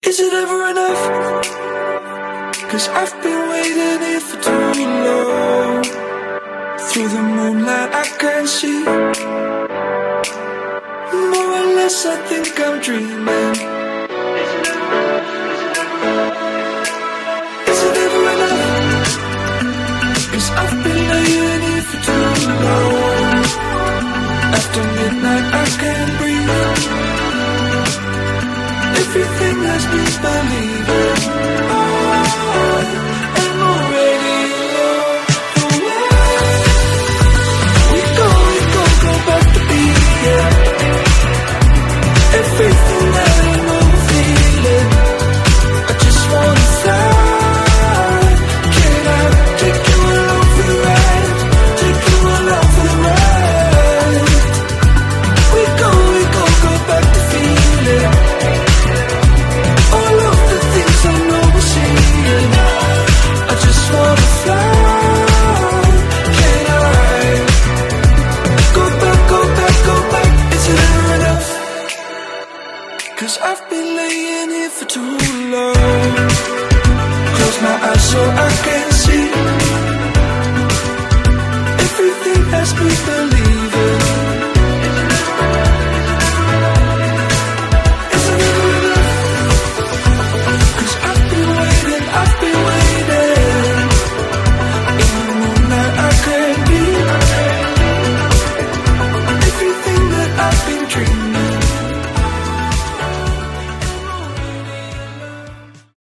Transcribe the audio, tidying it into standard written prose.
Is it ever enough? 'Cause I've been waiting here for too long. Through the moonlight I can see, more or less I think I'm dreaming. Is it ever enough? 'Cause I've been laying here for too long. After midnight I can't breathe. Everything has been believing. I'm already alone. We go back to being everything that I know feeling. I just wanna fly. Can I take you along for the ride? Take you along for the ride. We go back to feeling. All of the things I know we're seeing. I just wanna fly. Can I go back? Is it ever enough? 'Cause I've been laying here for too long. Close my eyes so I can see. Everything has been believed.